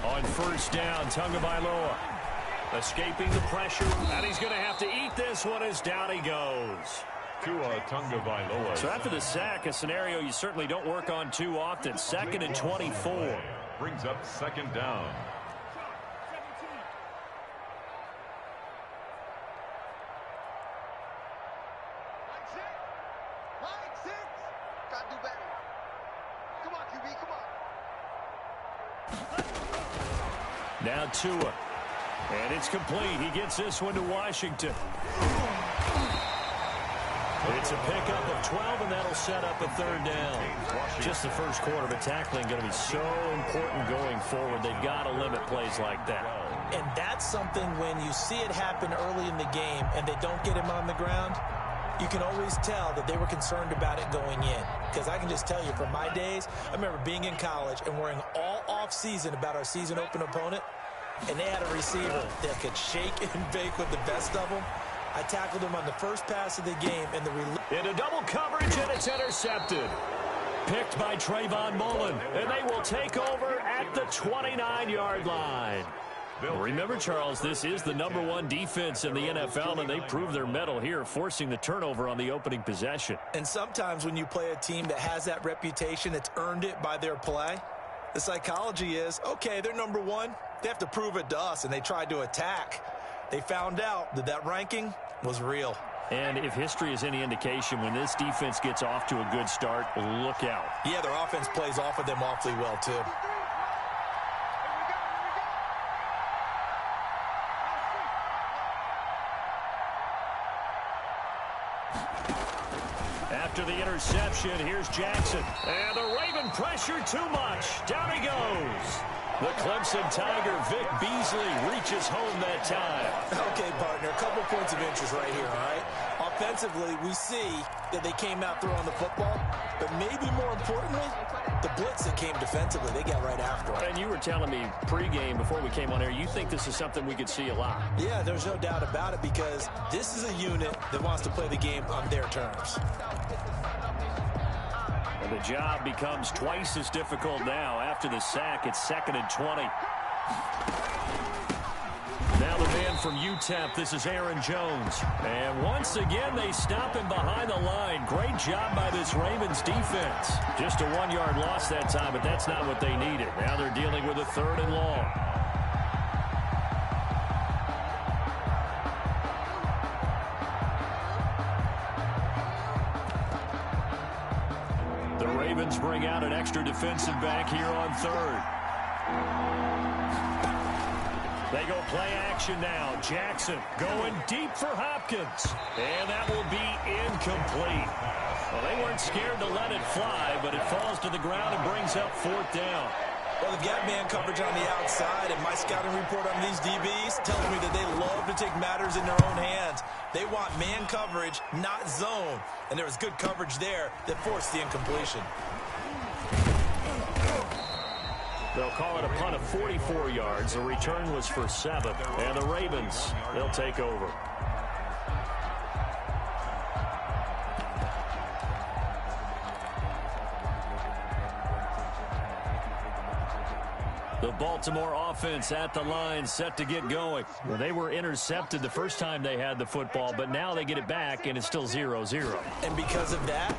On first down, Tagovailoa escaping the pressure, and he's going to have to eat this one as down he goes. Tagovailoa. So after the sack, a scenario you certainly don't work on too often. 2nd and 24. Brings up 2nd down. Now Tua. And it's complete. He gets this one to Washington. It's a pickup of 12, and that'll set up a 3rd down. Just the first quarter, but tackling going to be so important going forward. They've got to limit plays like that. And that's something when you see it happen early in the game and they don't get him on the ground, you can always tell that they were concerned about it going in. Because I can just tell you from my days, I remember being in college and worrying all off-season about our season open opponent, and they had a receiver that could shake and bake with the best of them. I tackled him on the first pass of the game, and into double coverage, and it's intercepted. Picked by Trayvon Mullen, and they will take over at the 29-yard line. Remember, Charles, this is the #1 defense in the NFL, and they prove their mettle here, forcing the turnover on the opening possession. And sometimes when you play a team that has that reputation, it's earned it by their play. The psychology is, okay, they're #1. They have to prove it to us, and they tried to attack. They found out that that ranking was real. And if history is any indication, when this defense gets off to a good start, look out. Yeah, their offense plays off of them awfully well, too. After the interception, here's Jackson. And the Raven pressure too much. Down he goes. The Clemson Tiger, Vic Beasley, reaches home that time. Okay, partner, a couple points of interest right here, all right? Offensively, we see that they came out throwing the football, but maybe more importantly, the blitz that came defensively, they got right after it. And you were telling me pregame before we came on air, you think this is something we could see a lot. Yeah, there's no doubt about it, because this is a unit that wants to play the game on their terms. And the job becomes twice as difficult now. After the sack, it's 2nd and 20. Now the man from UTEP, this is Aaron Jones. And once again, they stop him behind the line. Great job by this Ravens defense. Just a 1-yard loss that time, but that's not what they needed. Now they're dealing with a 3rd and long. The Ravens bring out an extra defensive back here on 3rd. They go play action now. Jackson going deep for Hopkins. And that will be incomplete. Well, they weren't scared to let it fly, but it falls to the ground and brings up 4th down. Well, they've got man coverage on the outside, and my scouting report on these DBs tells me that they love to take matters in their own hands. They want man coverage, not zone. And there was good coverage there that forced the incompletion. They'll call it a punt of 44 yards. The return was for 7. And the Ravens, they'll take over. The Baltimore offense at the line, set to get going. Well, they were intercepted the first time they had the football, but now they get it back, and it's still 0-0. And because of that,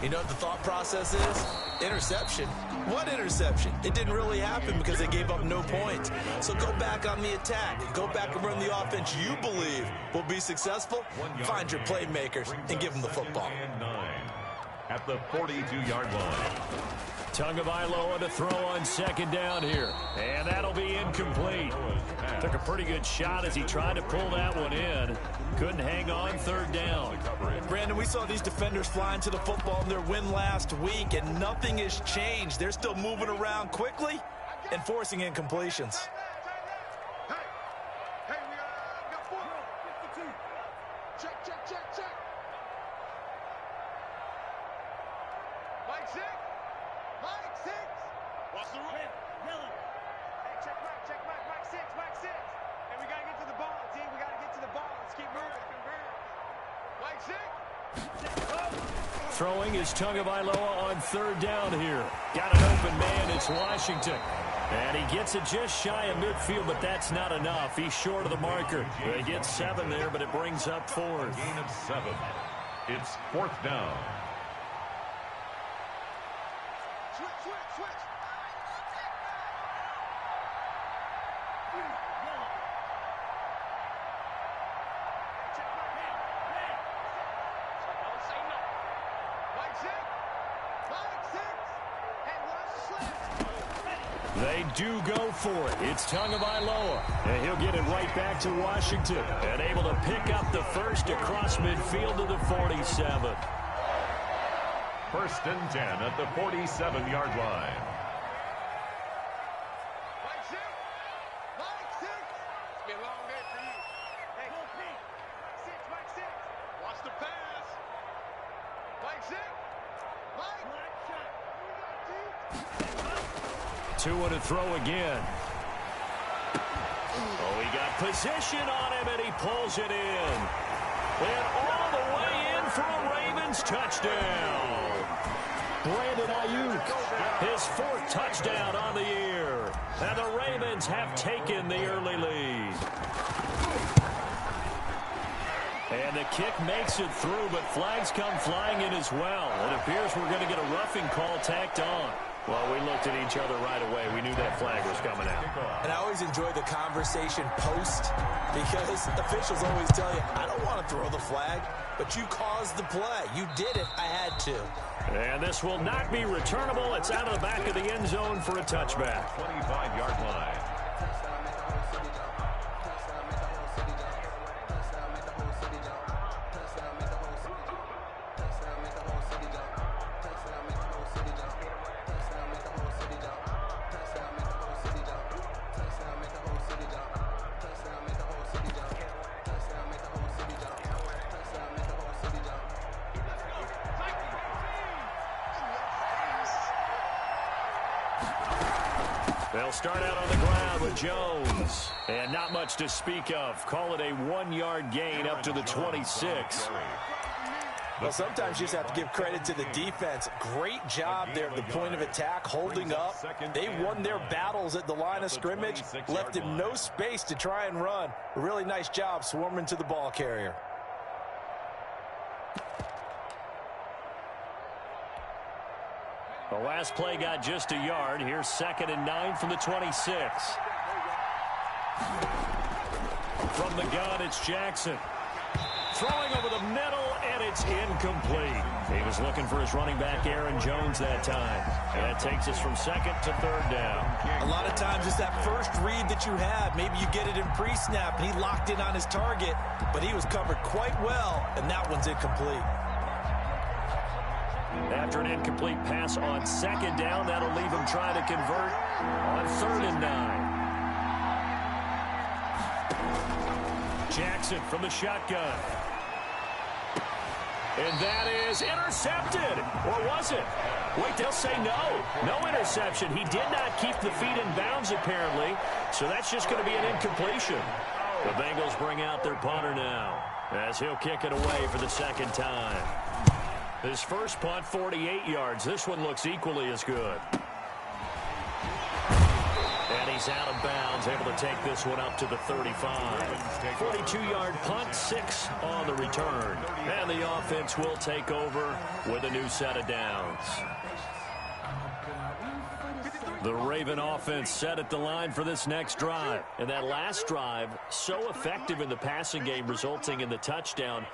you know what the thought process is? Interception. What interception? It didn't really happen because they gave up no points. So go back on the attack. Go back and run the offense you believe will be successful. Find your playmakers and give them the football. At the 42-yard line. Tagovailoa to throw on 2nd down here. And that'll be incomplete. Took a pretty good shot as he tried to pull that one in. Couldn't hang on 3rd down. Brandon, we saw these defenders flying to the football in their win last week, and nothing has changed. They're still moving around quickly and forcing incompletions. Throwing is Tagovailoa on third down here. Got an open man. It's Washington. And he gets it just shy of midfield, but that's not enough. He's short of the marker. They get 7 there, but it brings up 4. Gain of 7. It's 4th down. They do go for it. It's Tagovailoa. And he'll get it right back to Washington. And able to pick up the first across midfield to the 47. 1st and 10 at the 47-yard line. To throw again. Oh, he got position on him, and he pulls it in. And all the way in for a Ravens touchdown. Brandon Ayuk, his 4th touchdown on the year. And the Ravens have taken the early lead. And the kick makes it through, but flags come flying in as well. It appears we're going to get a roughing call tacked on. Well, we looked at each other right away. We knew that flag was coming out. And I always enjoy the conversation post because officials always tell you, I don't want to throw the flag, but you caused the play. You did it. I had to. And this will not be returnable. It's out of the back of the end zone for a touchback. 25-yard line. They'll start out on the ground with Jones. And not much to speak of. Call it a 1-yard gain up to the 26. Well, sometimes you just have to give credit to the defense. Great job there at the point of attack, holding up. They won their battles at the line of scrimmage, left him no space to try and run. A really nice job swarming to the ball carrier. The last play got just a yard. Here's 2nd and 9 from the 26. From the gun, it's Jackson. Throwing over the middle, and it's incomplete. He was looking for his running back, Aaron Jones, that time. And that takes us from 2nd to 3rd down. A lot of times it's that first read that you have. Maybe you get it in pre-snap, and he locked in on his target, but he was covered quite well, and that one's incomplete. After an incomplete pass on 2nd down, that'll leave him trying to convert on 3rd and 9. Jackson from the shotgun. And that is intercepted. Or was it? Wait, they'll say no. No interception. He did not keep the feet in bounds, apparently. So that's just going to be an incompletion. The Bengals bring out their punter now as he'll kick it away for the 2nd time. His first punt, 48 yards. This one looks equally as good. And he's out of bounds, able to take this one up to the 35. 42-yard punt, 6 on the return. And the offense will take over with a new set of downs. The Raven offense set at the line for this next drive. And that last drive, so effective in the passing game, resulting in the touchdown.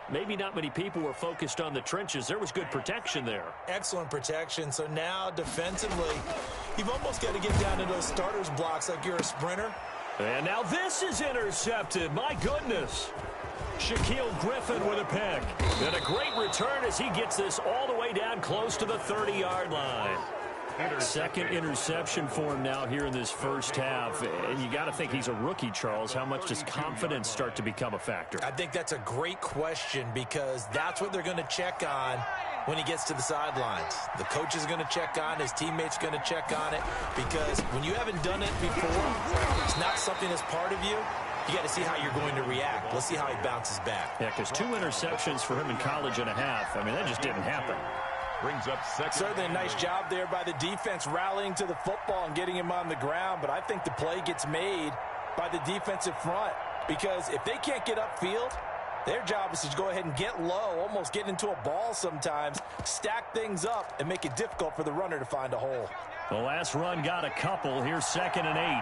Maybe not many people were focused on the trenches. There was good protection there. Excellent protection. So now defensively, you've almost got to get down to those starters blocks like you're a sprinter. And now this is intercepted. My goodness. Shaquille Griffin with a pick. And a great return as he gets this all the way down close to the 30-yard line. Second interception for him now here in this first half. And you got to think he's a rookie, Charles. How much does confidence start to become a factor? I think that's a great question because that's what they're going to check on when he gets to the sidelines. The coach is going to check on, his teammates going to check on it, because when you haven't done it before, it's not something that's part of you. you got to see how you're going to react. Let's see how he bounces back. Yeah, because 2 interceptions for him in college and a half. I mean, that just didn't happen. Brings up second. Certainly a nice job there by the defense rallying to the football and getting him on the ground, but I think the play gets made by the defensive front because if they can't get upfield, their job is to go ahead and get low, almost get into a ball sometimes, stack things up, and make it difficult for the runner to find a hole. The last run got a couple. Here's 2nd and 8.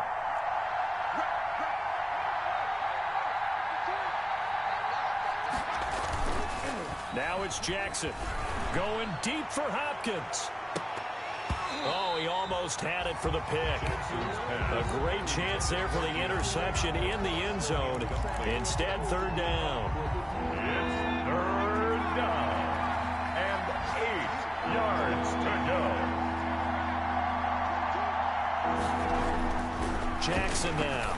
Now it's Jackson going deep for Hopkins. Oh, he almost had it for the pick. A great chance there for the interception in the end zone. Instead, 3rd down. It's 3rd down. And 8 yards to go. Jackson now.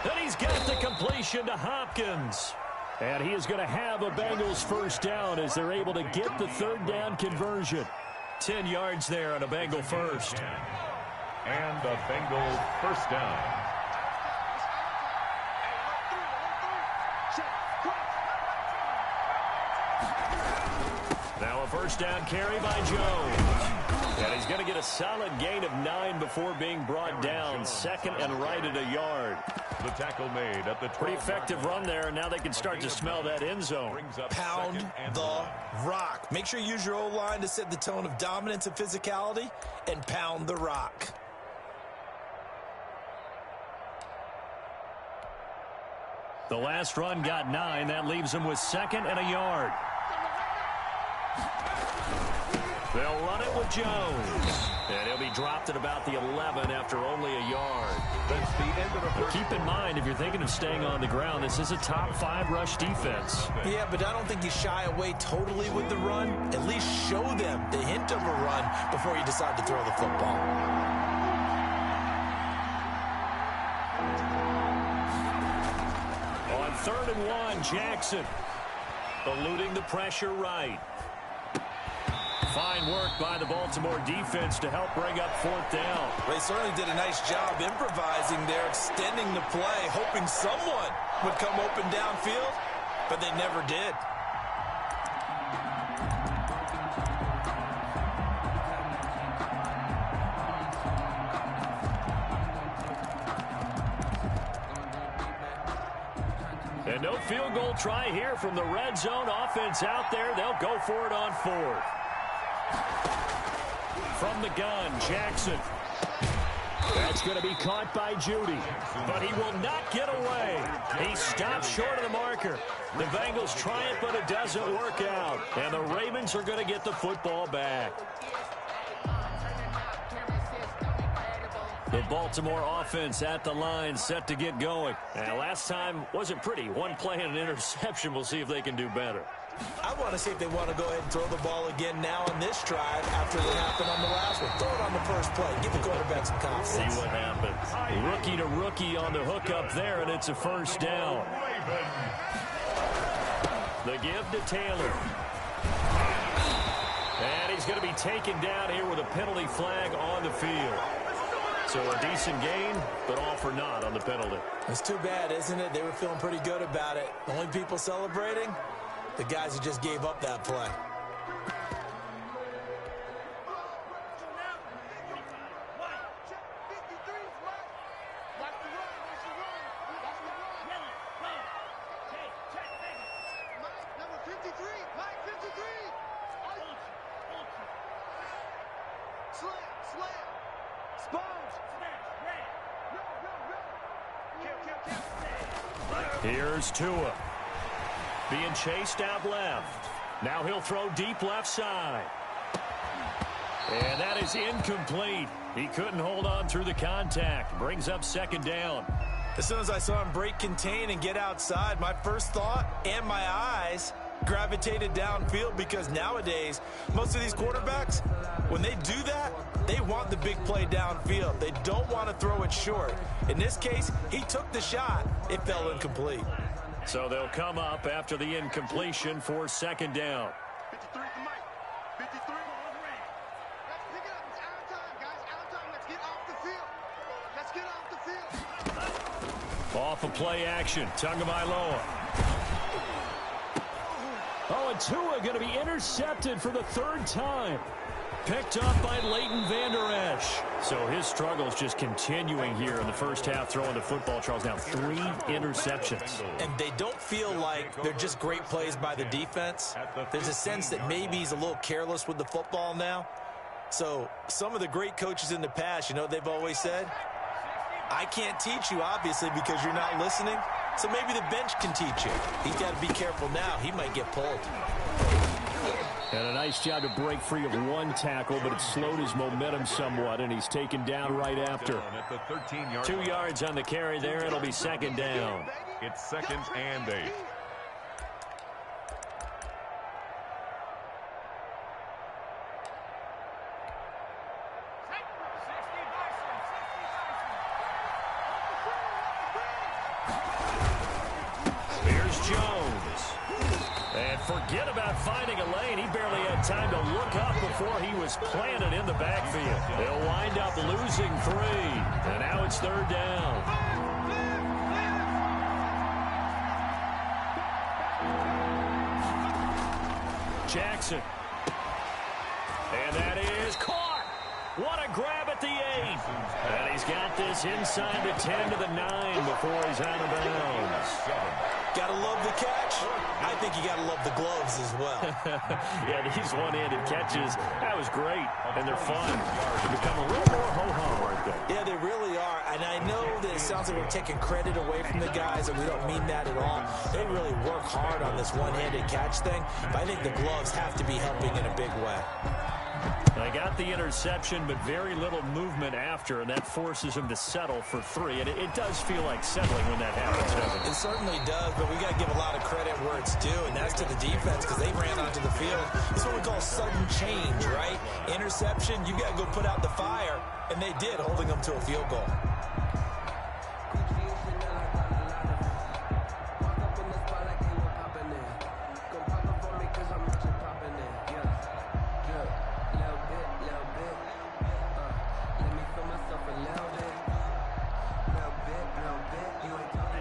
And he's got the completion to Hopkins. And he is going to have a Bengals 1st down as they're able to get the 3rd down conversion. 10 yards there on a Bengal 1st. And a Bengal 1st down. Now a 1st down carry by Jones. And he's going to get a solid gain of 9 before being brought down. 2nd and right at a yard. The tackle made at the 12. Pretty effective run there, and now they can start to smell that end zone. Pound the rock. Make sure you use your O-line to set the tone of dominance and physicality, and pound the rock. The last run got 9. That leaves them with 2nd and a yard. They'll run it with Jones. And he'll be dropped at about the 11 after only a yard. That's the end of the first. Keep in mind, if you're thinking of staying on the ground, this is a top 5 rush defense. Yeah, but I don't think you shy away totally with the run. At least show them the hint of a run before you decide to throw the football. On 3rd and 1, Jackson eluding the pressure right. Fine work by the Baltimore defense to help bring up 4th down. They certainly did a nice job improvising there, extending the play, hoping someone would come open downfield, but they never did. And no field goal try here from the red zone. Offense out there. They'll go for it on 4th. From the gun, Jackson. That's going to be caught by Judy. But he will not get away. He stops short of the marker. The Bengals try it, but it doesn't work out. And the Ravens are going to get the football back. The Baltimore offense at the line, set to get going. And last time wasn't pretty. 1 play and an interception. We'll see if they can do better. I want to see if they want to go ahead and throw the ball again now on this drive after what happened on the last one. Throw it on the first play. Give the quarterback some confidence. See what happens. Rookie to rookie on the hookup there, and it's a 1st down. The give to Taylor. And he's going to be taken down here with a penalty flag on the field. So a decent gain, but all for naught on the penalty. It's too bad, isn't it? They were feeling pretty good about it. The only people celebrating, the guys who just gave up that play. Here's Tua. Being chased out left. Now he'll throw deep left side. And that is incomplete. He couldn't hold on through the contact. Brings up 2nd down. As soon as I saw him break contain and get outside, my first thought and my eyes gravitated downfield because nowadays, most of these quarterbacks, when they do that, they want the big play downfield. They don't want to throw it short. In this case, he took the shot. It fell incomplete. So they'll come up after the incompletion for 2nd down. 53 at the mic. 53. Let's pick it up. It's out of time, guys. Out of time. Let's get off the field. Let's get off the field. Off of play action. Tagovailoa. Oh, and Tua going to be intercepted for the third time. Picked up by Leighton Vander Esch. So his struggles just continuing here in the first half throwing the football. Charles, now 3 interceptions. And they don't feel like they're just great plays by the defense. There's a sense that maybe he's a little careless with the football now. So some of the great coaches in the past, you know, they've always said, I can't teach you, obviously, because you're not listening. So maybe the bench can teach you. He's got to be careful now. He might get pulled. And a nice job to break free of one tackle, but it slowed his momentum somewhat, and he's taken down right after. 2 yards on the carry there. It'll be second down. It's 2nd and 8. Forget about finding a lane. He barely had time to look up before he was planted in the backfield. They'll wind up losing 3. And now it's 3rd down. Jackson. And that is caught. What a grab at the 8. And he's got this inside the 10 to the 9 before he's out of bounds. Gotta love the catch. I think you gotta love the gloves as well. Yeah, these one-handed catches, that was great, and they're fun. They become a little more ho-hum, aren't they? Yeah, they really are, and I know that it sounds like we're taking credit away from the guys, and we don't mean that at all. They really work hard on this one-handed catch thing, but I think the gloves have to be helping in a big way. They got the interception, but very little movement after, and that forces him to settle for 3. And it does feel like settling when that happens, doesn't it? It certainly does, but we got to give a lot of credit where it's due, and that's to the defense because they ran onto the field. It's what we call sudden change, right? Interception, you got to go put out the fire, and they did, holding them to a field goal.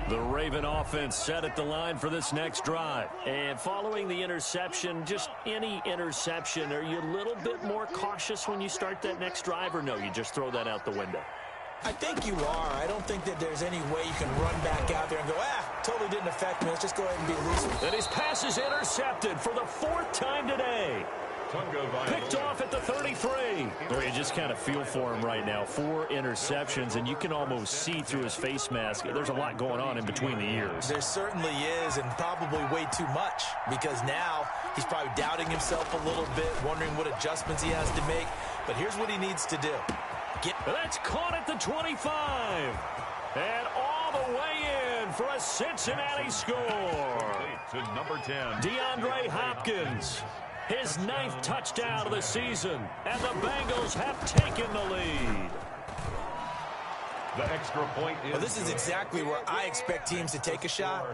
The Raven offense set at the line for this next drive. And following the interception, just any interception, are you a little bit more cautious when you start that next drive, or no, you just throw that out the window? I think you are. I don't think that there's any way you can run back out there and go, totally didn't affect me. Let's just go ahead and be loose. And his pass is intercepted for the 4th time today. Picked off at the 33. Well, you just kind of feel for him right now. 4 interceptions, and you can almost see through his face mask. There's a lot going on in between the ears. There certainly is, and probably way too much, because now he's probably doubting himself a little bit, wondering what adjustments he has to make. But here's what he needs to do. That's caught at the 25. And all the way in for a Cincinnati score. To number 10. DeAndre Hopkins. His 9th touchdown of the season, and the Bengals have taken the lead. The extra point is... Well, this is exactly where I expect teams to take a shot.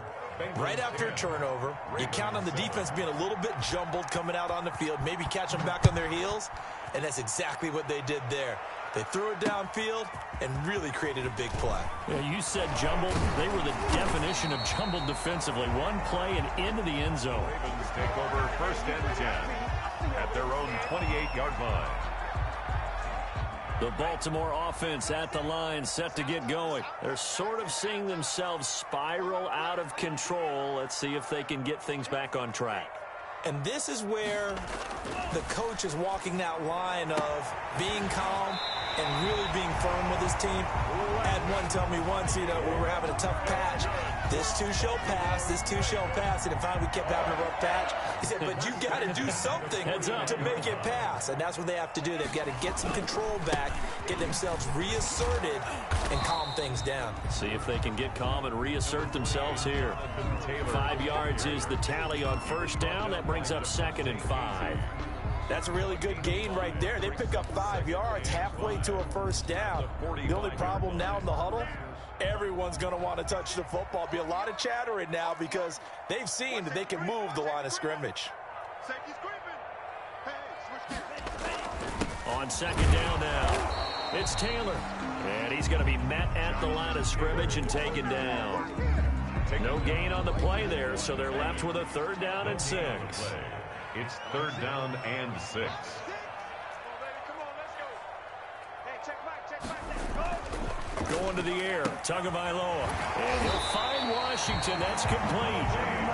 Right after a turnover, you count on the defense being a little bit jumbled coming out on the field, maybe catch them back on their heels, and that's exactly what they did there. They threw it downfield and really created a big play. Yeah, you said jumbled. They were the definition of jumbled defensively. One play and into the end zone. Ravens take over 1st and 10 at their own 28-yard line. The Baltimore offense at the line, set to get going. They're sort of seeing themselves spiral out of control. Let's see if they can get things back on track. And this is where the coach is walking that line of being calm and really being firm with his team. I had one tell me once, we were having a tough patch. This too shall pass, this too shall pass. And finally we kept having a rough patch. He said, but you got to do something to make it pass. And that's what they have to do. They've got to get some control back, get themselves reasserted, and calm things down. See if they can get calm and reassert themselves here. 5 yards is the tally on 1st down. That brings up 2nd and 5. That's a really good gain right there. They pick up 5 yards halfway to a 1st down. The only problem now in the huddle, everyone's going to want to touch the football. Be a lot of chattering now because they've seen that they can move the line of scrimmage. On 2nd down now. It's Taylor. And he's going to be met at the line of scrimmage and taken down. No gain on the play there, so they're left with a 3rd down and 6. It's 3rd down and 6. Going to the air, Tagovailoa. And he'll find Washington. That's complete.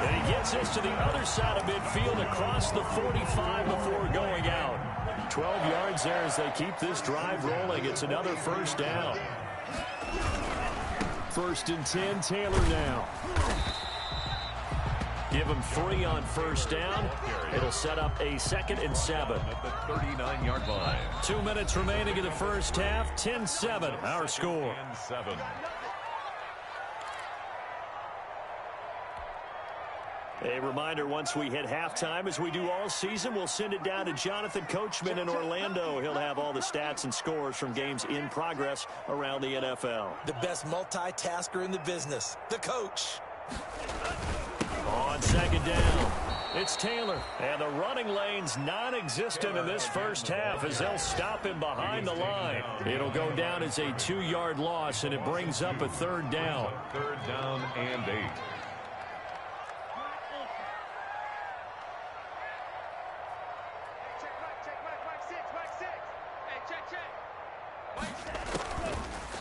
And he gets this to the other side of midfield across the 45 before going out. 12 yards there as they keep this drive rolling. It's another 1st down. 1st and 10, Taylor now. Give him 3 on 1st down. It'll set up a 2nd and 7. At the 39-yard line. 2 minutes remaining in the 1st half. 10-7, our score. 10-7. A reminder, once we hit halftime, as we do all season, we'll send it down to Jonathan Coachman in Orlando. He'll have all the stats and scores from games in progress around the NFL. The best multitasker in the business, the coach. On 2nd down, it's Taylor. And the running lane's non-existent in this 1st half as they'll stop him behind the line. It'll go down as a 2-yard loss, and it brings up a 3rd down. 3rd down and 8.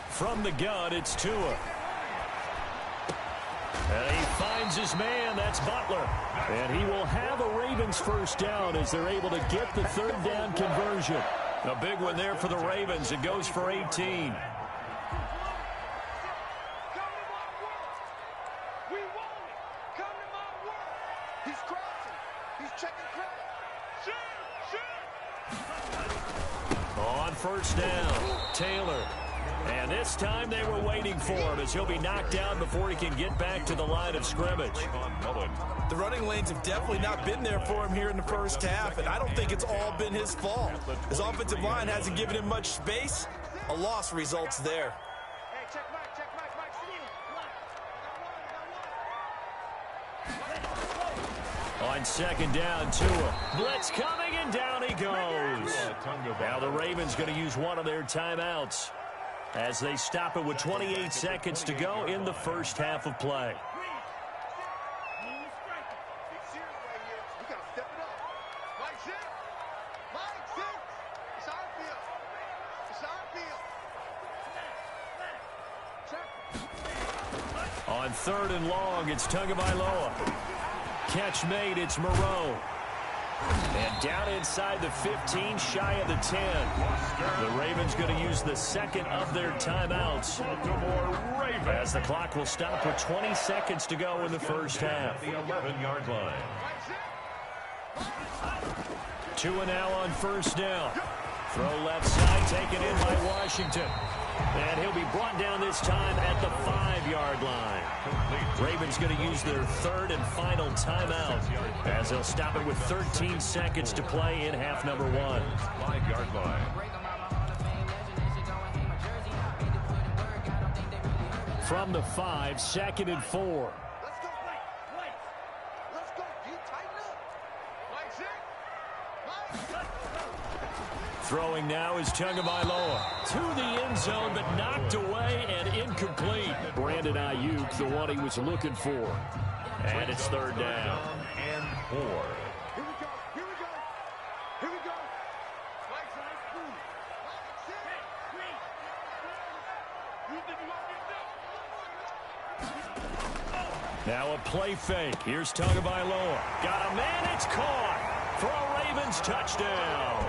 From the gun, it's Tua. And he finds his man. That's Butler. And he will have a Ravens 1st down as they're able to get the 3rd down conversion. A big one there for the Ravens. It goes for 18. On 1st down, Taylor. And this time they were waiting for him as he'll be knocked down before he can get back to the line of scrimmage. The running lanes have definitely not been there for him here in the 1st half, and I don't think it's all been his fault. His offensive line hasn't given him much space. A loss results there. On 2nd down, Tua. Blitz coming, and down he goes. Now the Ravens going to use one of their timeouts as they stop it with 28 seconds to go in the 1st half of play. On 3rd and long, it's Tagovailoa. Catch made, it's Moreau. And down inside the 15, shy of the 10. The Ravens going to use the 2nd of their timeouts. As the clock will stop with 20 seconds to go in the 1st half. The 11-yard line. Tua now on 1st down. Throw left side, taken in by Washington. And he'll be brought down this time at the 5-yard line. Ravens going to use their 3rd and final timeout as they'll stop it with 13 seconds to play in half number 1. 5-yard line. From the 5, 2nd and 4. Throwing now is Tagovailoa to the end zone, but knocked away and incomplete. Brandon Ayuk, the one he was looking for. And it's 3rd down. And 4. Here we go. Here we go. Here we go. Now a play fake. Here's Tagovailoa. Got a man. It's caught for a Ravens touchdown.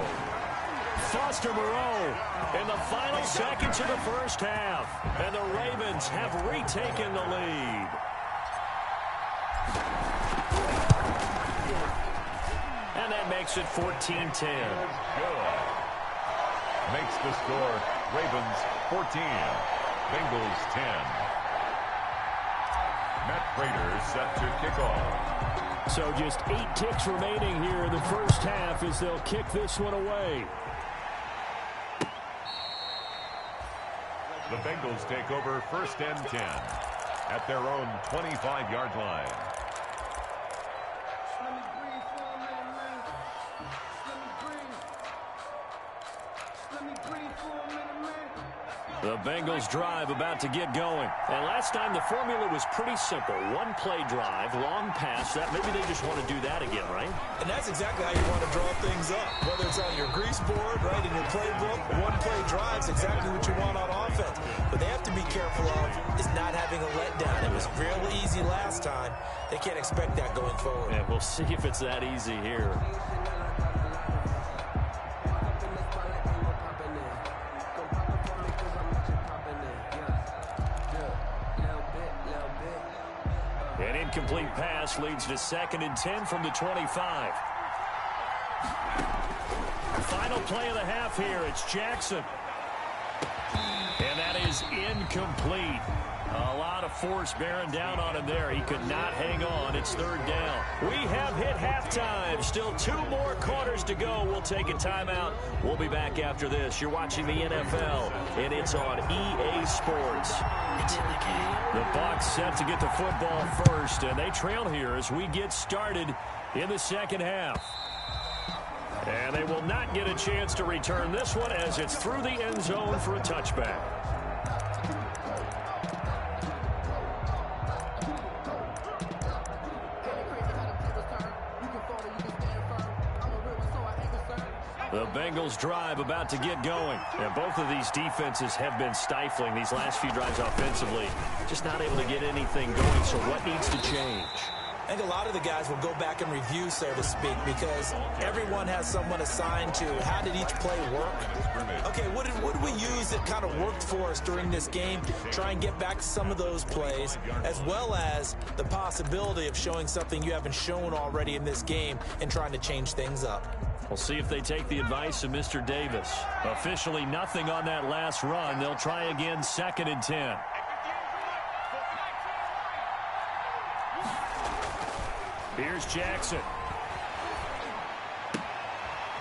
Foster Moreau in the final seconds of the 1st half. And the Ravens have retaken the lead. And that makes it 14-10. Good. Makes the score Ravens 14, Bengals 10. Matt Prater set to kick off. So just 8 ticks remaining here in the 1st half as they'll kick this one away. The Bengals take over 1st and 10 at their own 25-yard line. Let me breathe for a minute, man. Let me breathe. Let me breathe for a minute, man. The Bengals drive about to get going. And last time the formula was pretty simple. One play drive, long pass. That maybe they just want to do that again, right? And that's exactly how you want to draw things up. Whether it's on your grease board, right, in your playbook, one play drive is exactly what you want on offense. But they have to be careful of is not having a letdown. It was real easy last time. They can't expect that going forward. Yeah, we'll see if it's that easy here. An incomplete pass leads to 2nd and 10 from the 25. Final play of the half here. It's Jackson. And that is incomplete. A lot of force bearing down on him there. He could not hang on. It's 3rd down. We have hit halftime. Still 2 more quarters to go. We'll take a timeout. We'll be back after this. You're watching the NFL, and it's on EA Sports. It's in the game. The Bucs set to get the football first, and they trail here as we get started in the 2nd half. And they will not get a chance to return this one as it's through the end zone for a touchback. The Bengals drive about to get going. And both of these defenses have been stifling these last few drives offensively. Just not able to get anything going, so what needs to change? I think a lot of the guys will go back and review, so to speak, because everyone has someone assigned to how did each play work. Okay, what did we use that kind of worked for us during this game? Try and get back to some of those plays, as well as the possibility of showing something you haven't shown already in this game and trying to change things up. We'll see if they take the advice of Mr. Davis. Officially nothing on that last run. They'll try again, 2nd and 10. Here's Jackson.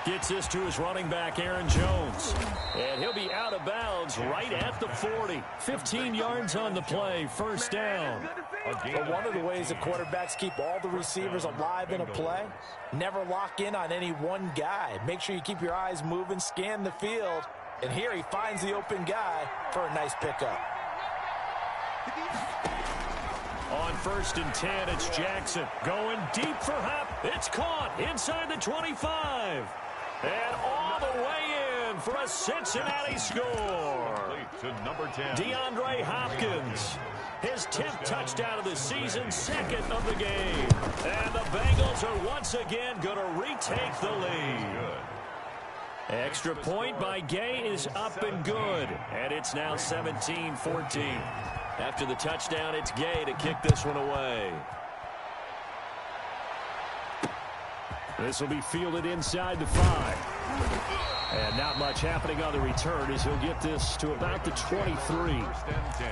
Gets this to his running back, Aaron Jones. And he'll be out of bounds right at the 40. 15 yards on the play, 1st down. But one of the ways that quarterbacks keep all the receivers alive in a play, never lock in on any one guy. Make sure you keep your eyes moving, scan the field. And here he finds the open guy for a nice pickup. On 1st and 10, it's Jackson going deep for Hop. It's caught inside the 25. And all the way in for a Cincinnati score. To number 10. DeAndre Hopkins. His 10th touchdown of the season, 2nd of the game. And the Bengals are once again going to retake the lead. Extra point by Gay is up and good. And it's now 17-14. After the touchdown, it's Gay to kick this one away. This will be fielded inside the 5. And not much happening on the return as he'll get this to about the 23. 1st and 10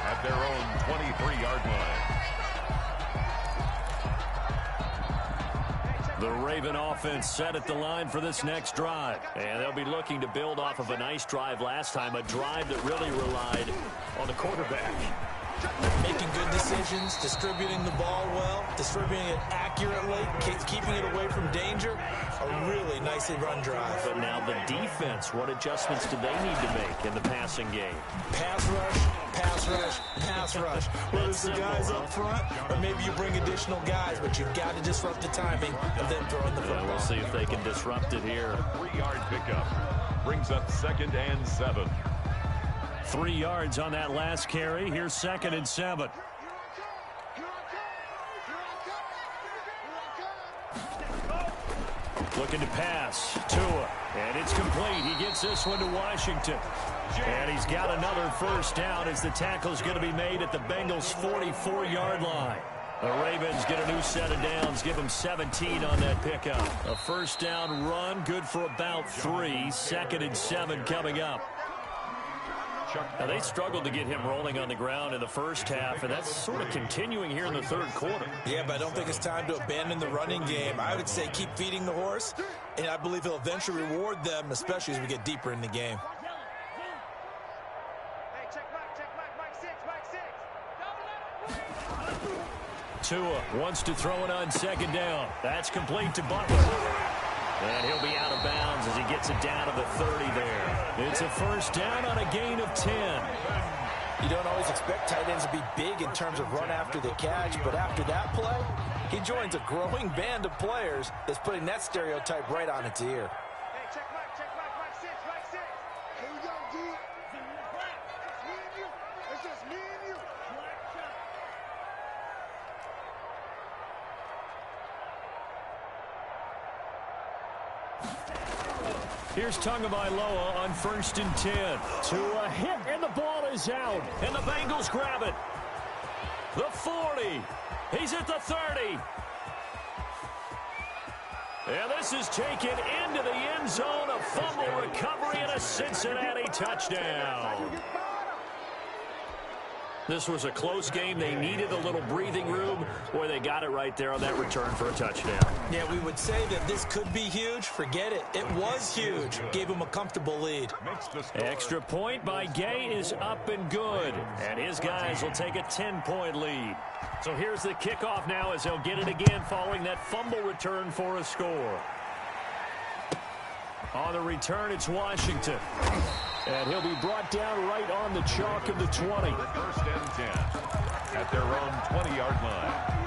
at their own 23-yard line. The Raven offense set at the line for this next drive. And they'll be looking to build off of a nice drive last time, a drive that really relied on the quarterback. Making good decisions, distributing the ball well, distributing it accurately, keeping it away from danger. A really nicely run drive. But now the defense, what adjustments do they need to make in the passing game? Pass rush, pass rush, pass rush. Whether it's the guys up front or maybe you bring additional guys, but you've got to disrupt the timing of them throwing the football. We'll see if they can disrupt it here. 3-yard pickup brings up 2nd and 7. 3 yards on that last carry. Here's 2nd and 7. Looking to pass. Tua. And it's complete. He gets this one to Washington. And he's got another 1st down as the tackle's going to be made at the Bengals' 44-yard line. The Ravens get a new set of downs, give them 17 on that pickup. A 1st down run, good for about 3. 2nd and 7 coming up. Now, they struggled to get him rolling on the ground in the 1st half, and that's sort of continuing here in the 3rd quarter. Yeah, but I don't think it's time to abandon the running game. I would say keep feeding the horse, and I believe he'll eventually reward them, especially as we get deeper in the game. Tua wants to throw it on 2nd down. That's complete to Butler. And he'll be out of bounds as he gets it down to the 30 there. It's a first down on a gain of 10. You don't always expect tight ends to be big in terms of run after the catch, but after that play, he joins a growing band of players that's putting that stereotype right on its ear. Hey, check Mike, six. Here we go, D. It's me and you. It's just me and you. Here's Tagovailoa on 1st and 10. To a hit, and the ball is out. And the Bengals grab it. The 40. He's at the 30. And this is taken into the end zone. A fumble recovery and a Cincinnati touchdown. This was a close game. They needed a little breathing room. Boy, they got it right there on that return for a touchdown. Yeah, we would say that this could be huge. Forget it. It was huge. Gave him a comfortable lead. Extra point by Gay is up and good. And his guys will take a 10-point lead. So here's the kickoff now as they'll get it again following that fumble return for a score. On the return, it's Washington. And he'll be brought down right on the chalk of the 20. 1st and 10 at their own 20-yard line.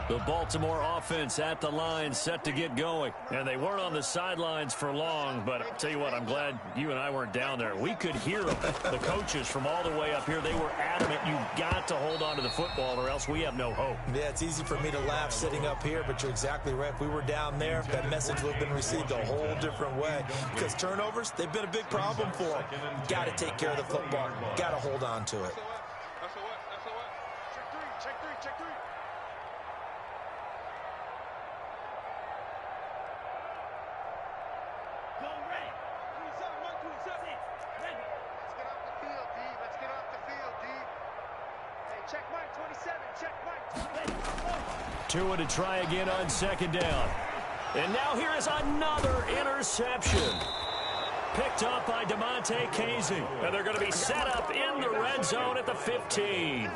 The Baltimore offense at the line, set to get going. And they weren't on the sidelines for long, but I'll tell you what, I'm glad you and I weren't down there. We could hear them. The coaches from all the way up here, they were adamant, you've got to hold on to the football or else we have no hope. Yeah, it's easy for me to laugh sitting up here, but you're exactly right. If we were down there, that message would have been received a whole different way. Because turnovers, they've been a big problem for them. Got to take care of the football. Got to hold on to it. Check three. Let's get off the field, D. Hey, check Mike 27. Check Mike 27. Tua to try again on 2nd down. And now here is another interception. Picked up by DeMonte Casey. And they're going to be set up in the red zone at the 15.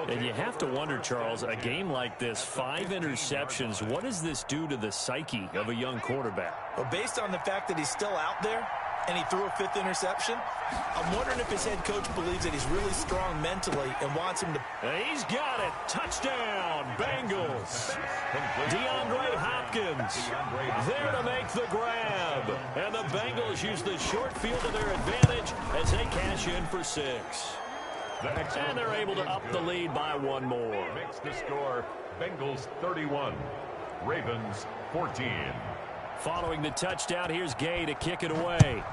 And you have to wonder, Charles, a game like this, 5 interceptions, what does this do to the psyche of a young quarterback? Well, based on the fact that he's still out there and he threw a 5th interception, I'm wondering if his head coach believes that he's really strong mentally and wants him to... And he's got it. Touchdown, Bengals. DeAndre Hopkins there to make the grab. And the Bengals use the short field to their advantage as they cash in for 6. And they're able to up the lead by 1 more. Makes the score Bengals 31, Ravens 14. Following the touchdown, here's Gay to kick it away.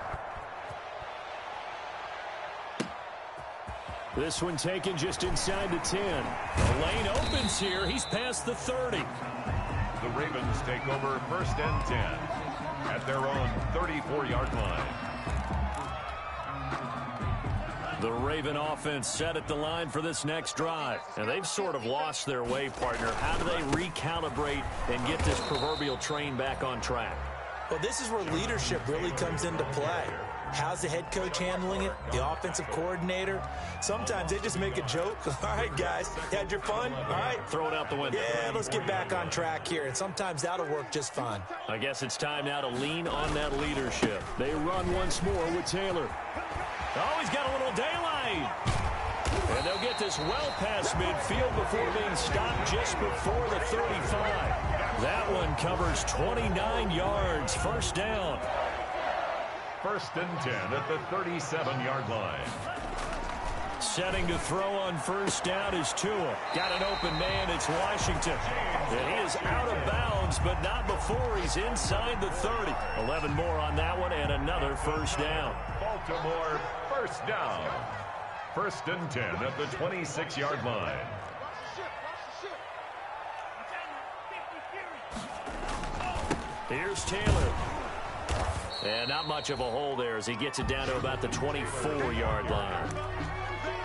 This one taken just inside the 10. The lane opens here. He's past the 30. The Ravens take over 1st and 10 at their own 34-yard line. The Raven offense set at the line for this next drive. And they've sort of lost their way, partner. How do they recalibrate and get this proverbial train back on track? Well, this is where leadership really comes into play. How's the head coach handling it? The offensive coordinator? Sometimes they just make a joke. All right, guys, you had your fun? All right. Throw it out the window. Yeah, let's get back on track here. And sometimes that'll work just fine. I guess it's time now to lean on that leadership. They run once more with Taylor. Oh, he's got a little daylight. And they'll get this well past midfield before being stopped just before the 35. That one covers 29 yards. 1st down. 1st and 10 at the 37-yard line. Setting to throw on 1st down is Tua. Got an open man. It's Washington. And he is out of bounds, but not before he's inside the 30. 11 more on that one and another 1st down. Baltimore 1st down. 1st and 10 at the 26-yard line. Here's Taylor. And not much of a hole there as he gets it down to about the 24-yard line.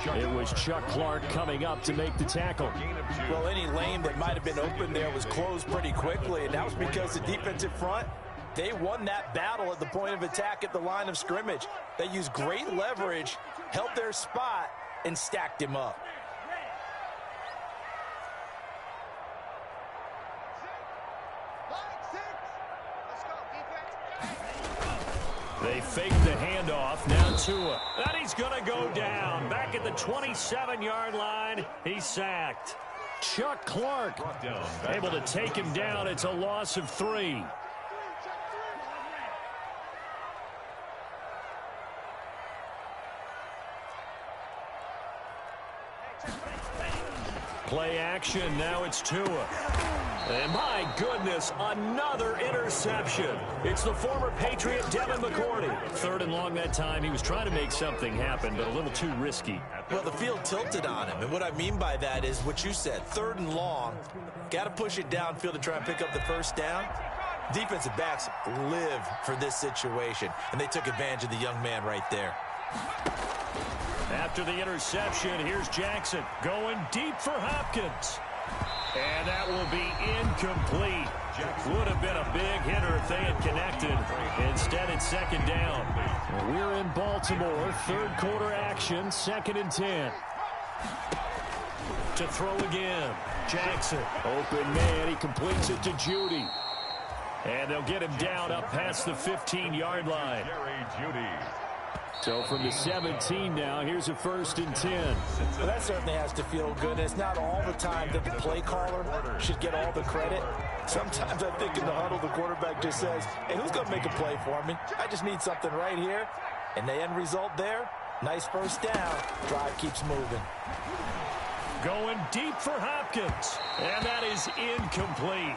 It was Chuck Clark coming up to make the tackle. Well, any lane that might have been open there was closed pretty quickly, and that was because the defensive front, they won that battle at the point of attack at the line of scrimmage. They used great leverage, held their spot, and stacked him up. They fake the handoff. Now Tua. And he's going to go down. Back at the 27-yard line. He's sacked. Chuck Clark able to take him down. It's a loss of 3. Play action. Now it's Tua. And my goodness, another interception. It's the former Patriot Devin McCourty. 3rd and long that time. He was trying to make something happen, but a little too risky. Well, the field tilted on him, and what I mean by that is what you said. 3rd and long, got to push it downfield to try and pick up the first down. Defensive backs live for this situation, and they took advantage of the young man right there. After the interception, here's Jackson going deep for Hopkins. And that will be incomplete. Would have been a big hitter if they had connected. Instead, it's 2nd down. We're in Baltimore. 3rd quarter action. 2nd and 10. To throw again. Jackson. Open man. He completes it to Judy. And they'll get him down up past the 15-yard line. So from the 17 now, here's a 1st and 10. Well, that certainly has to feel good. It's not all the time that the play caller should get all the credit. Sometimes I think in the huddle, the quarterback just says, hey, who's going to make a play for me? I just need something right here. And the end result there, nice 1st down. Drive keeps moving. Going deep for Hopkins. And that is incomplete.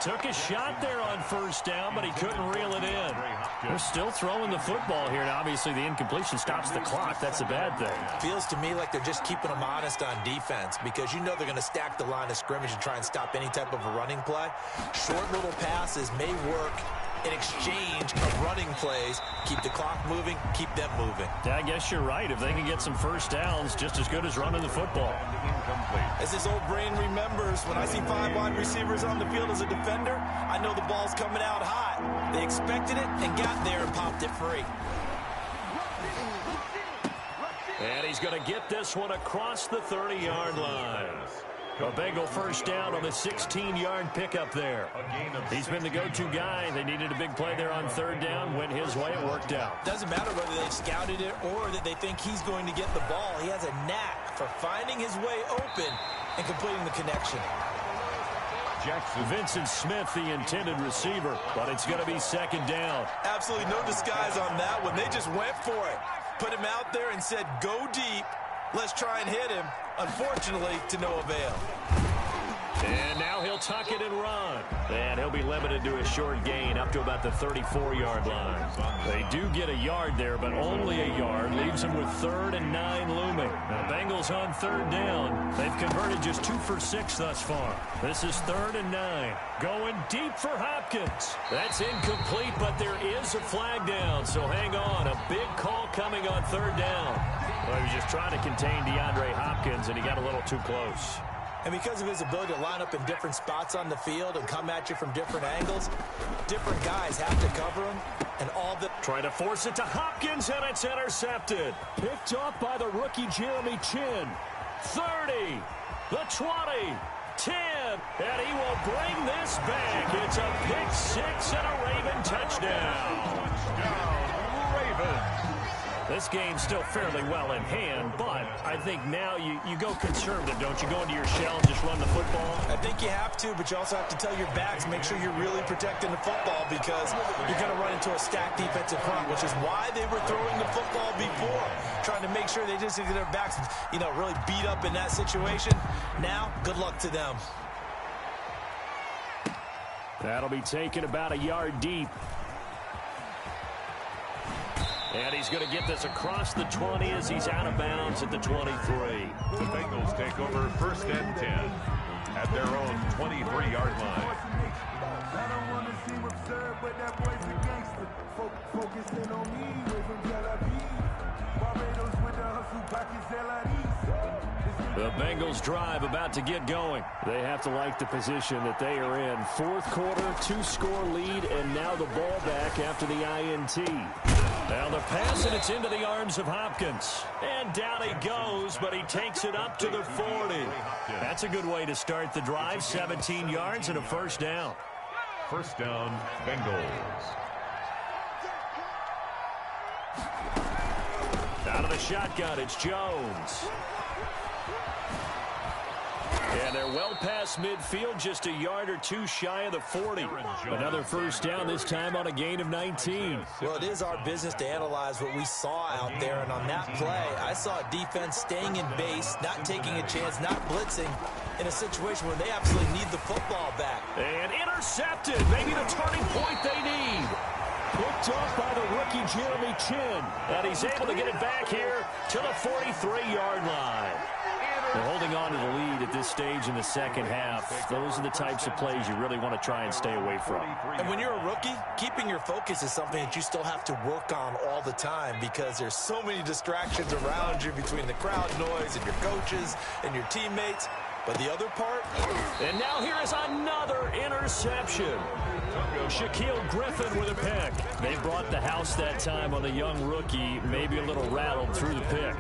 Took a shot there on 1st down, but he couldn't reel it in. They're still throwing the football here, and obviously the incompletion stops the clock. That's a bad thing. Feels to me like they're just keeping them honest on defense because you know they're going to stack the line of scrimmage and try and stop any type of a running play. Short little passes may work in exchange of running plays. Keep the clock moving, keep them moving. Yeah, I guess you're right. If they can get some 1st downs, just as good as running the football. As this old brain remembers, when I see 5 wide receivers on the field as a defender, I know the ball's coming out hot. They expected it and got there and popped it free. And he's going to get this one across the 30-yard line. A Bengal 1st down on the 16-yard pickup there. He's been the go-to guy. They needed a big play there on 3rd down. Went his way. It worked out. Doesn't matter whether they've scouted it or that they think he's going to get the ball. He has a knack for finding his way open and completing the connection. Jackson. Vincent Smith, the intended receiver, but it's going to be 2nd down. Absolutely no disguise on that one. They just went for it. Put him out there and said, go deep. Let's try and hit him. Unfortunately, to no avail. And now he'll tuck it and run. And he'll be limited to a short gain up to about the 34-yard line. They do get a yard there, but only a yard. Leaves them with 3rd and 9 looming. Now, Bengals on 3rd down. They've converted just 2 for 6 thus far. This is 3rd and 9. Going deep for Hopkins. That's incomplete, but there is a flag down. So hang on. A big call coming on 3rd down. Well, he was just trying to contain DeAndre Hopkins, and he got a little too close. And because of his ability to line up in different spots on the field and come at you from different angles, different guys have to cover him. And all the trying to force it to Hopkins, and it's intercepted. Picked off by the rookie Jeremy Chin. 30, the 20, 10, and he will bring this back. It's a pick 6 and a Raven touchdown. Touchdown, Ravens. This game's still fairly well in hand, but I think now you go conservative, don't you? Go into your shell and just run the football? I think you have to, but you also have to tell your backs, make sure you're really protecting the football because you're going to run into a stacked defensive front, which is why they were throwing the football before, trying to make sure they just get their backs, really beat up in that situation. Now, good luck to them. That'll be taken about a yard deep. And he's going to get this across the 20 as he's out of bounds at the 23. The Bengals take over 1st and 10 at their own 23-yard line. I don't want to seem absurd, but that boy's a gangster. Focusing on me, away from Tel Aviv. Barbados with the hustle pockets, The Bengals drive about to get going. They have to like the position that they are in. Fourth quarter, 2-score lead, and now the ball back after the INT. Now the pass, and it's into the arms of Hopkins. And down he goes, but he takes it up to the 40. That's a good way to start the drive. 17 yards and a first down. First down, Bengals. Out of the shotgun, it's Jones. And they're well past midfield, just a yard or two shy of the 40. Another first down, this time on a gain of 19. Well, it is our business to analyze what we saw out there, and on that play, I saw a defense staying in base, not taking a chance, not blitzing, in a situation where they absolutely need the football back. And intercepted, maybe the turning point they need. Picked off by the rookie Jeremy Chin, and he's able to get it back here to the 43-yard line. They're holding on to the lead at this stage in the second half. Those are the types of plays you really want to try and stay away from. And when you're a rookie, keeping your focus is something that you still have to work on all the time because there's so many distractions around you between the crowd noise and your coaches and your teammates. But the other part... And now here is another interception. Shaquille Griffin with a pick. They brought the house that time on the young rookie, maybe a little rattled through the pick.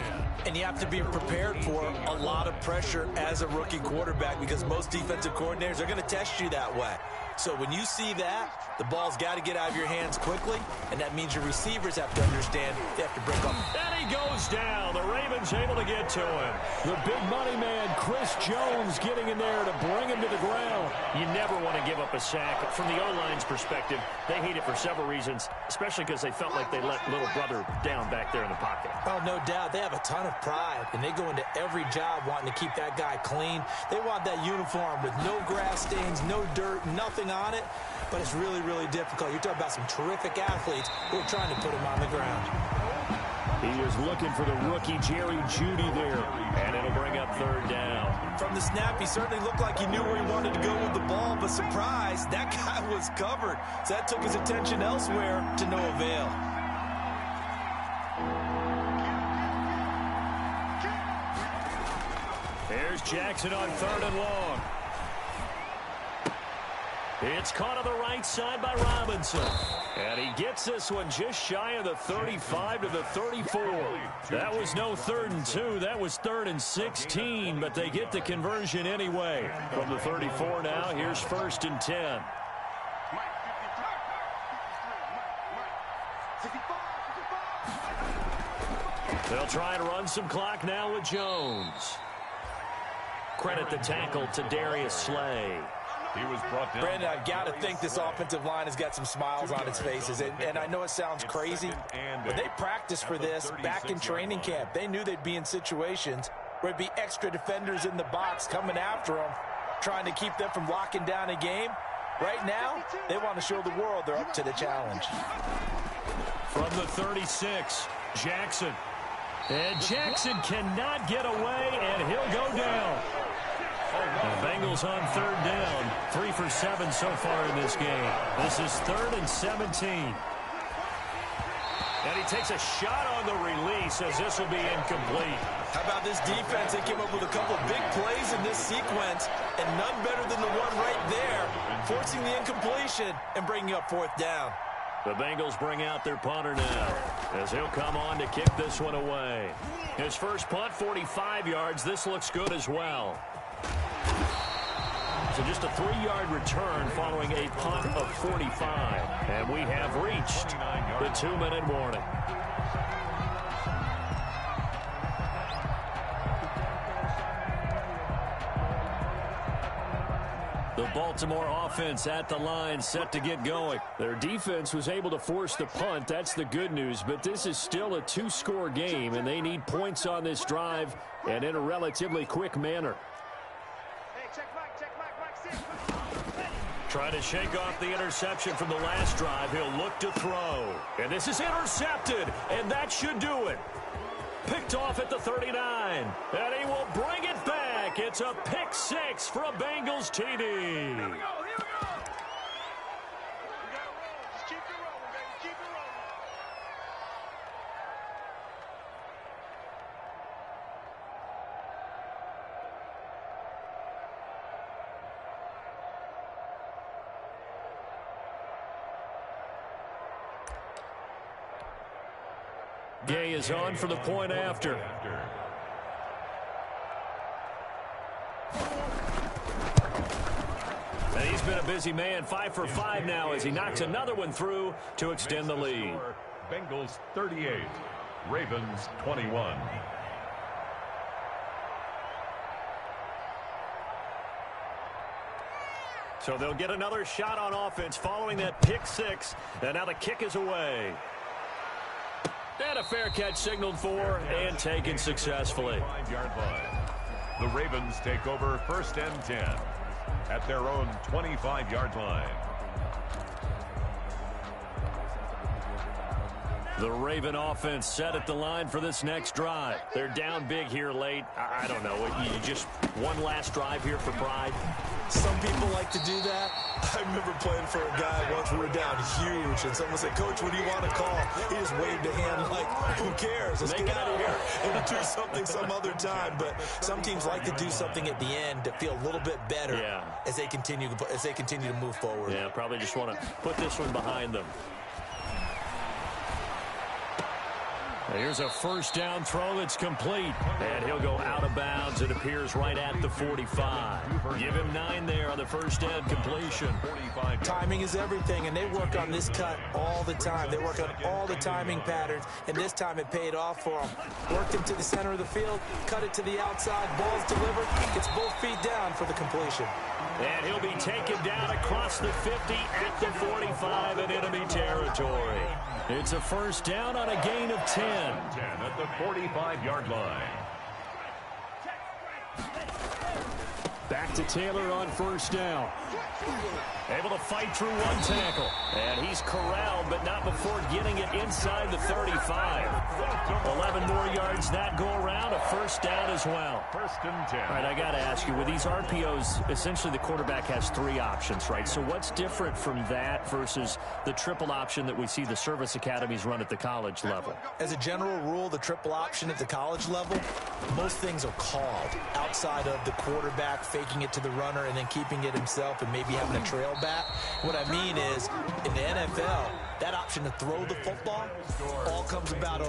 And you have to be prepared for a lot of pressure as a rookie quarterback because most defensive coordinators are going to test you that way. So when you see that, the ball's got to get out of your hands quickly, and that means your receivers have to understand they have to break up. And he goes down. The Ravens able to get to him. The big money man, Chris Jones, getting in there to bring him to the ground. You never want to give up a sack. From the O-line's perspective, they hate it for several reasons, especially because they felt like they let little brother down back there in the pocket. Oh, no doubt. They have a ton of pride, and they go into every job wanting to keep that guy clean. They want that uniform with no grass stains, no dirt, nothing on it, but it's really, really difficult. You're talking about some terrific athletes who are trying to put him on the ground. He is looking for the rookie Jerry Jeudy there, and it'll bring up third down. From the snap, he certainly looked like he knew where he wanted to go with the ball, but surprise, that guy was covered. So that took his attention elsewhere to no avail. Here's Jackson on third and long. It's caught on the right side by Robinson. And he gets this one just shy of the 35 to the 34. That was no 3rd and 2. That was 3rd and 16, but they get the conversion anyway. From the 34 now, here's 1st and 10. They'll try and run some clock now with Jones. Credit the tackle to Darius Slay. He was brought down. Brandon, I've got to think this offensive line has got some smiles on its faces. And I know it sounds crazy, but they practiced for this back in training camp. They knew they'd be in situations where it'd be extra defenders in the box coming after them, trying to keep them from locking down a game. Right now, they want to show the world they're up to the challenge. From the 36, Jackson. And Jackson cannot get away, and he'll go down. The Bengals on third down. 3 for 7 so far in this game. This is 3rd and 17. And he takes a shot on the release as this will be incomplete. How about this defense? They came up with a couple of big plays in this sequence, and none better than the one right there, forcing the incompletion and bringing up 4th down. The Bengals bring out their punter now as he'll come on to kick this one away. His first punt, 45 yards. This looks good as well. So just a 3-yard return following a punt of 45. And we have reached the 2-minute warning. The Baltimore offense at the line, set to get going. Their defense was able to force the punt. That's the good news. But this is still a 2-score game, and they need points on this drive and in a relatively quick manner. Trying to shake off the interception from the last drive. He'll look to throw. And this is intercepted, and that should do it. Picked off at the 39, and he will bring it back. It's a pick 6 for a Bengals TD. Here we go. Just keep it rolling, baby. Keep it rolling. Gay is on for the point after. And he's been a busy man, 5 for 5 now as he knocks another one through to extend the lead. Bengals 38, Ravens 21. So they'll get another shot on offense following that pick six. And now the kick is away. And a fair catch signaled for and taken successfully. 5-yard line. The Ravens take over 1st and 10 at their own 25-yard line. The Raven offense set at the line for this next drive. They're down big here late. I don't know. You just one last drive here for pride. Some people like to do that. I remember playing for a guy once. We were down huge, and someone said, "Coach, what do you want to call?" He just waved a hand like, "Who cares? Let's get out of here and do something some other time." But some teams like to do something at the end to feel a little bit better as they continue to move forward. Yeah, probably just want to put this one behind them. Here's a first down throw that's complete. And he'll go out of bounds. It appears right at the 45. Give him 9 there on the first down completion. Timing is everything, and they work on this cut all the time. They work on all the timing patterns, and this time it paid off for them. Worked him to the center of the field, cut it to the outside, ball's delivered, gets both feet down for the completion. And he'll be taken down across the 50 at the 45 in enemy territory. It's a first down on a gain of 10. 10 at the 45-yard line. Back to Taylor on first down. Able to fight through one tackle. And he's corralled, but not before getting it inside the 35. 11 more yards that go around. A first down as well. 1st and 10. All right, I got to ask you, with these RPOs, essentially the quarterback has 3 options, right? So what's different from that versus the triple option that we see the service academies run at the college level? As a general rule, the triple option at the college level, most things are called outside of the quarterback faking it to the runner and then keeping it himself and maybe having a trail back. What I mean is, in the NFL, that option to throw the football all comes about